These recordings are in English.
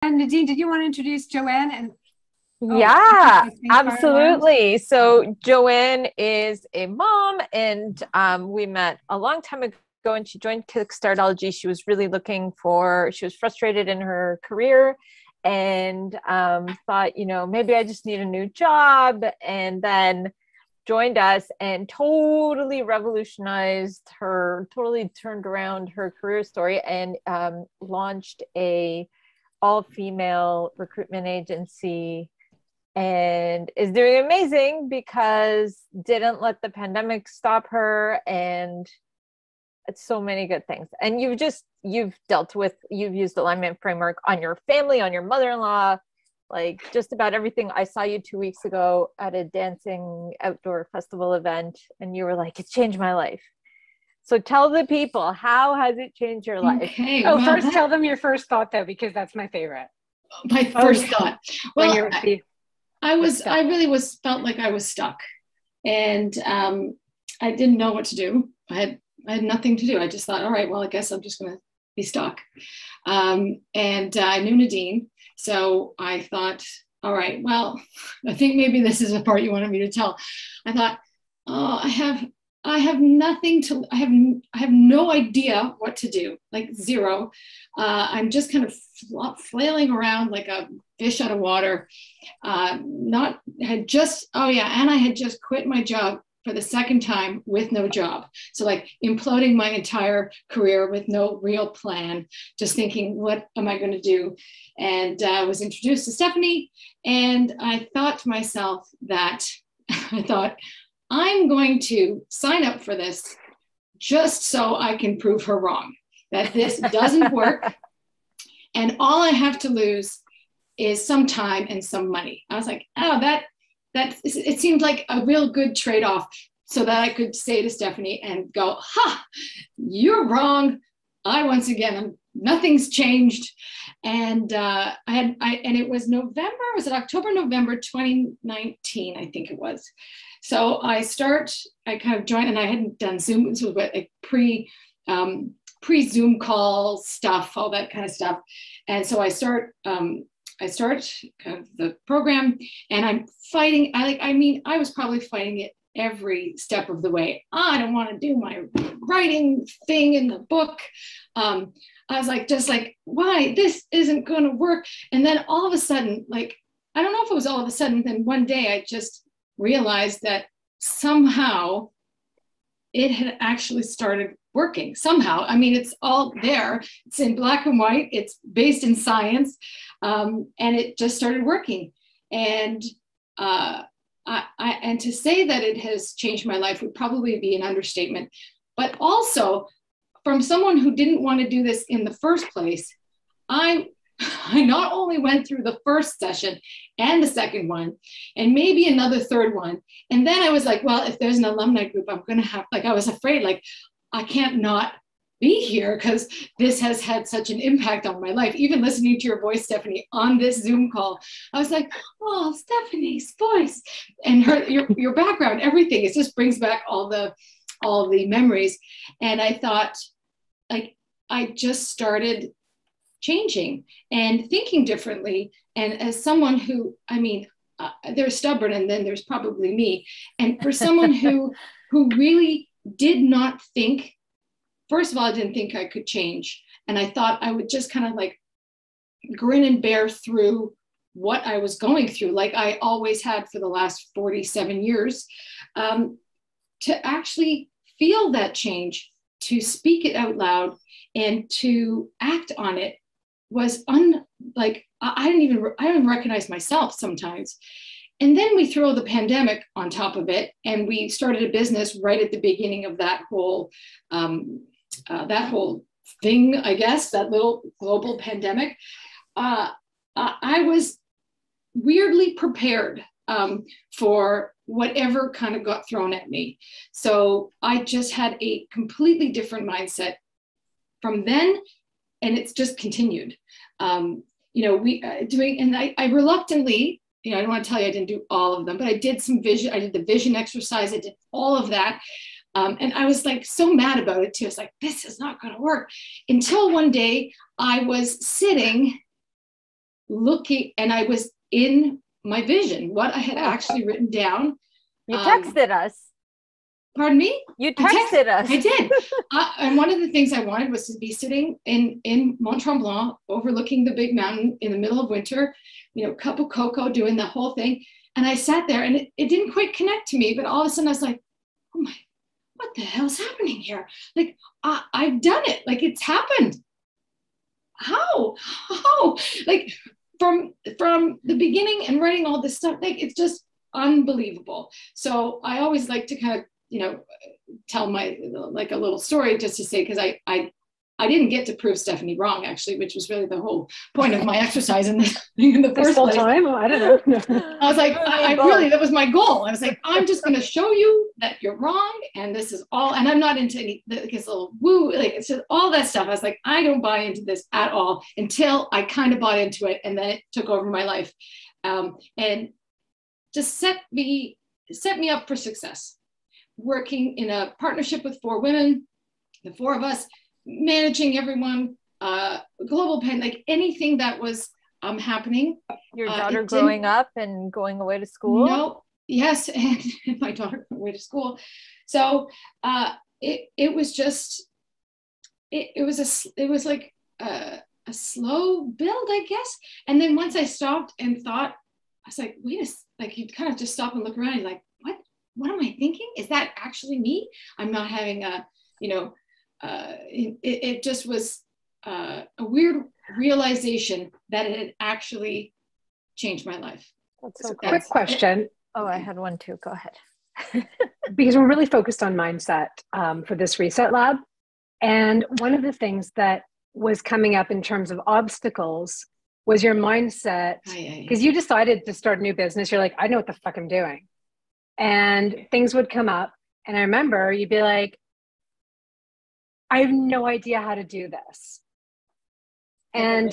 And Nadine, did you want to introduce Joanne? And yeah, absolutely. So Joanne is a mom, and we met a long time ago, and she joined Kickstartology. She was really she was frustrated in her career and thought, maybe I just need a new job, and then joined us and totally totally turned around her career story, and launched a all-female recruitment agency, and is doing amazing because didn't let the pandemic stop her, and it's so many good things. And you've used alignment framework on your family, on your mother-in-law, like just about everything. I saw you 2 weeks ago at a dancing outdoor festival event, and you were like, it's changed my life. So tell the people, how has it changed your life? Okay. First tell them your first thought though, because that's my favorite. My first thought. Well, I really felt like I was stuck, and I didn't know what to do. I had nothing to do. I just thought, all right, well, I guess I'm just going to be stuck. And I knew Nadine, so I thought, all right, well, I think maybe this is the part you wanted me to tell. I thought, oh, I have nothing to, I have no idea what to do, like zero. I'm just kind of flailing around like a fish out of water. And I had just quit my job for the second time with no job. So like imploding my entire career with no real plan, just thinking, what am I going to do? And I was introduced to Stephanie, and I thought to myself I'm going to sign up for this just so I can prove her wrong, that this doesn't work. And all I have to lose is some time and some money. I was like, oh, it seemed like a real good trade-off, so that I could say to Stephanie and go, you're wrong. Nothing's changed. And and it was October, November 2019, I think it was. So I kind of joined, and I hadn't done Zoom. This was like pre-Zoom call stuff, all that kind of stuff. And so I start kind of the program, and I'm fighting. I was probably fighting it every step of the way. I don't want to do my writing thing in the book. I was just like, why? This isn't going to work. And then all of a sudden, I don't know if it was all of a sudden, then one day I just realized that somehow it had actually started working. Somehow, it's all there. It's in black and white. It's based in science, and it just started working. And and to say that it has changed my life would probably be an understatement. But also, from someone who didn't want to do this in the first place, I not only went through the first session and the second one, and maybe another third one. And then I was like, well, if there's an alumni group, I'm going to have, I was afraid, I can't not be here because this has had such an impact on my life. Even listening to your voice, Stephanie, on this Zoom call, I was like, oh, Stephanie's voice and your background, everything. It just brings back all the memories. And I thought, I just started changing and thinking differently. And as someone who, they're stubborn, and then there's probably me. And for someone who really did not think, first of all, I didn't think I could change. And I thought I would just kind of grin and bear through what I was going through, like I always had for the last 47 years, to actually feel that change, to speak it out loud and to act on it was I don't recognize myself sometimes. And then we throw the pandemic on top of it, and we started a business right at the beginning of that whole thing, I guess, that little global pandemic. I was weirdly prepared for whatever kind of got thrown at me. So I just had a completely different mindset from then, and it's just continued. I reluctantly, I don't want to tell you I didn't do all of them, but I did some vision. I did the vision exercise. I did all of that. And I was so mad about it too. I was like, this is not going to work. Until one day I was sitting looking, and I was in my vision, what I had actually written down. You texted us. Pardon me? You texted us. I did. And one of the things I wanted was to be sitting in Mont Tremblant, overlooking the big mountain in the middle of winter, cup of cocoa, doing the whole thing. And I sat there, and it didn't quite connect to me, but all of a sudden I was like, oh my, what the hell's happening here? Like, I've done it. Like, it's happened. How? Like, from the beginning and writing all this stuff, like, it's just unbelievable. So I always like to kind of, tell my, like, a little story, just to say, because I didn't get to prove Stephanie wrong, actually, which was really the whole point of my exercise in the first place. Time? I don't know. I was like, I really, that was my goal. I was like, I'm just going to show you that you're wrong. And this is all, and I'm not into any, this little woo, like, it's just all that stuff. I was like, I don't buy into this at all, until I kind of bought into it. And then it took over my life, and just set me up for success. Working in a partnership with 4 women, the 4 of us, managing everyone, global pen, like anything that was happening. Your daughter growing up and going away to school? No, yes, and my daughter went away to school. So it was just, it was like a slow build, I guess. And then once I stopped and thought, I was like, like, you kind of just stop and look around, you're like, what am I thinking? Is that actually me? I'm not having it just was a weird realization that it had actually changed my life. That's a quick question. Oh, I had one too. Go ahead. Because we're really focused on mindset for this Reset Lab. And one of the things that was coming up in terms of obstacles was your mindset. Because you decided to start a new business. You're like, I know what the fuck I'm doing. And things would come up. And I remember you'd be like, I have no idea how to do this. And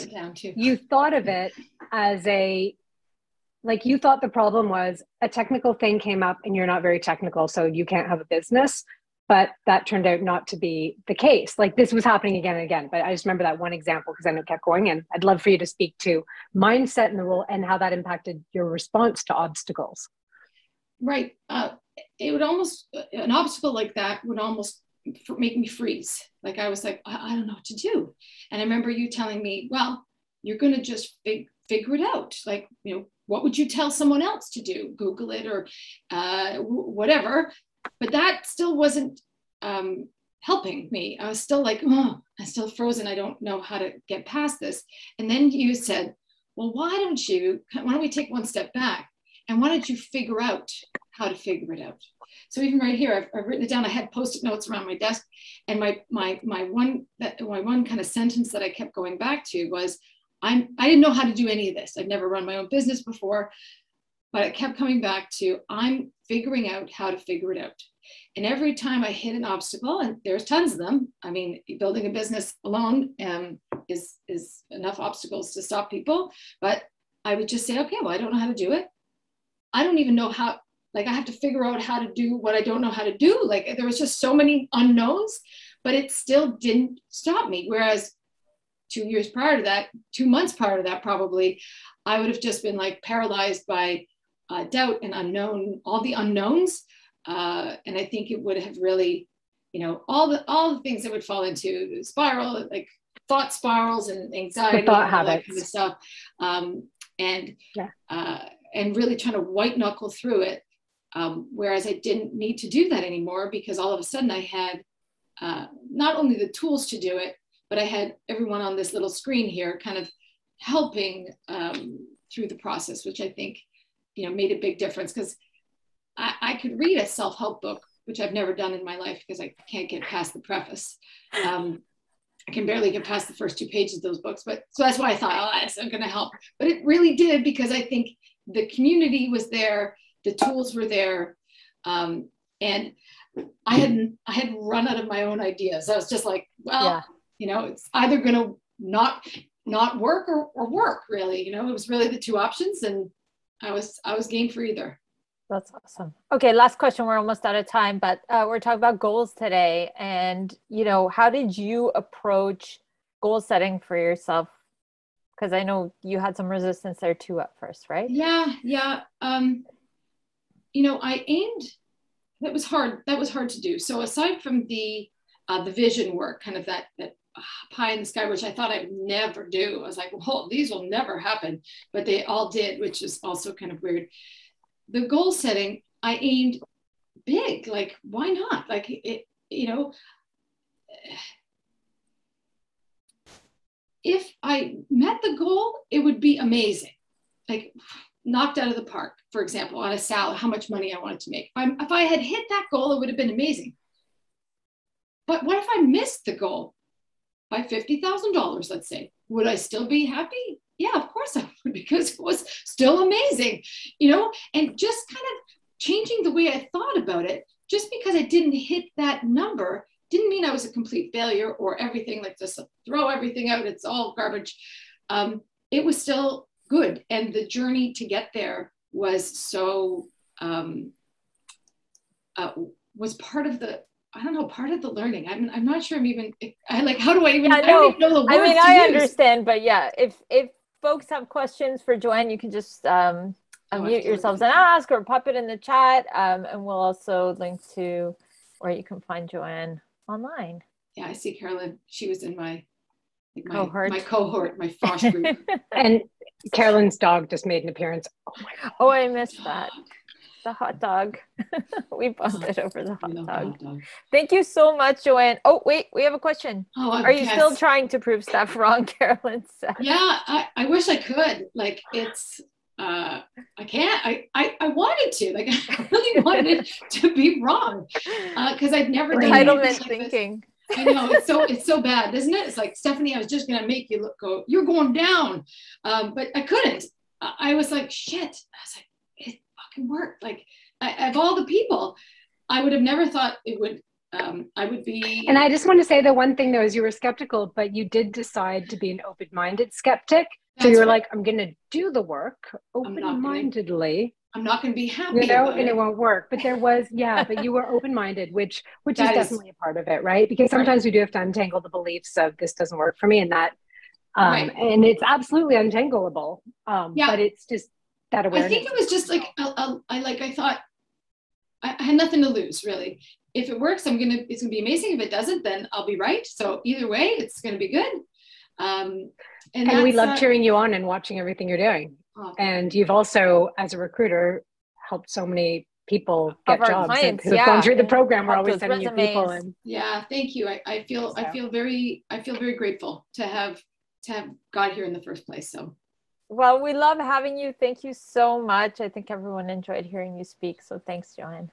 you thought of it as you thought the problem was a technical thing came up and you're not very technical, so you can't have a business. But that turned out not to be the case. Like, this was happening again and again. But I just remember that one example because I know it kept going. And I'd love for you to speak to mindset and the role and how that impacted your response to obstacles. Right. It would almost, an obstacle like that would almost make me freeze. Like, I was like, I don't know what to do. And I remember you telling me, well, you're going to just figure it out. Like, what would you tell someone else to do? Google it or whatever. But that still wasn't helping me. I was still like, I'm still frozen. I don't know how to get past this. And then you said, well, why don't we take one step back? And why don't you figure out how to figure it out? So even right here, I've written it down. I had Post-it notes around my desk, and my one kind of sentence that I kept going back to was, I didn't know how to do any of this. I'd never run my own business before, but I kept coming back to, I'm figuring out how to figure it out. And every time I hit an obstacle, and there's tons of them. I mean, building a business alone is enough obstacles to stop people. But I would just say, okay, well, I don't know how to do it. I don't even know how, like, I have to figure out how to do what I don't know how to do. Like, there was just so many unknowns, but it still didn't stop me. Whereas 2 years prior to that, 2 months prior to that, probably, I would have just been like paralyzed by doubt and all the unknowns. And I think it would have really, all the things that would fall into spiral, like thought spirals and anxiety, thought and all that habits. kind of stuff. And really trying to white knuckle through it. Whereas I didn't need to do that anymore, because all of a sudden I had not only the tools to do it, but I had everyone on this little screen here kind of helping through the process, which I think, made a big difference. Because I could read a self-help book, which I've never done in my life because I can't get past the preface. I can barely get past the first 2 pages of those books, but so that's why I thought, that's not going to help. But it really did, because I think the community was there, the tools were there, and I had run out of my own ideas. I was just like, well, it's either going to not work or work, really. It was really the 2 options, and I was game for either. That's awesome. Okay, last question. We're almost out of time, but we're talking about goals today. And, how did you approach goal setting for yourself Because I know you had some resistance there too at first, right? Yeah. You know, I aimed, that was hard to do. So aside from the vision work, kind of that pie in the sky, which I thought I'd never do. I was like, well, these will never happen, but they all did, which is also kind of weird. The goal setting, I aimed big, like, why not? Like, it, you know, if I met the goal, it would be amazing. Like, knocked out of the park, for example, on a salad, how much money I wanted to make. If I had hit that goal, it would have been amazing. But what if I missed the goal by $50,000, let's say? Would I still be happy? Yeah, of course I would, because it was still amazing, you know? And just kind of changing the way I thought about it, just because I didn't hit that number didn't mean I was a complete failure or everything, like, just throw everything out, it's all garbage. It was still good. And the journey to get there was so, was part of the, I don't know, part of the learning. I'm not sure I'm even, how do I even, I don't even know the words I mean, to I use. Understand, but yeah, if folks have questions for Joanne, you can just unmute yourselves and ask, or pop it in the chat. And we'll also link to where you can find Joanne online. Yeah, I see Carolyn. She was in my cohort, my Fosh group. And Carolyn's dog just made an appearance. Oh my God. Oh, I missed that. The hot dog. We bonded over the hot dog. Thank you so much, Joanne. Oh, wait, we have a question. Are you still trying to prove stuff wrong, Carolyn said? Yeah, I wish I could. Like, it's, I can't. I wanted to. Like, I really wanted it to be wrong, because I'd never done entitlement thinking. I know, it's so bad, isn't it? It's like, Stephanie, I was just gonna make you you're going down, but I couldn't. I was like, shit. I was like, it fucking worked. Like, of all the people, I would have never thought it would. I would be. And I just want to say the one thing though is you were skeptical, but you did decide to be an open-minded skeptic. So you were like, I'm going to do the work open-mindedly. I'm not going to be happy, you know, and it won't work. But there was, but you were open-minded, which is definitely a part of it, right? Because sometimes we do have to untangle the beliefs of this doesn't work for me, and that, and it's absolutely untangleable. But it's just that awareness. I think it was just like, I thought I had nothing to lose, really. If it works, it's gonna be amazing. If it doesn't, then I'll be right. So either way, it's gonna be good. And we love cheering you on and watching everything you're doing. And you've also, as a recruiter, helped so many people get jobs who have gone through the program. We're always sending you people in. Yeah, thank you. I feel very grateful to have got here in the first place. So, well, we love having you. Thank you so much. I think everyone enjoyed hearing you speak. So thanks, Joanne.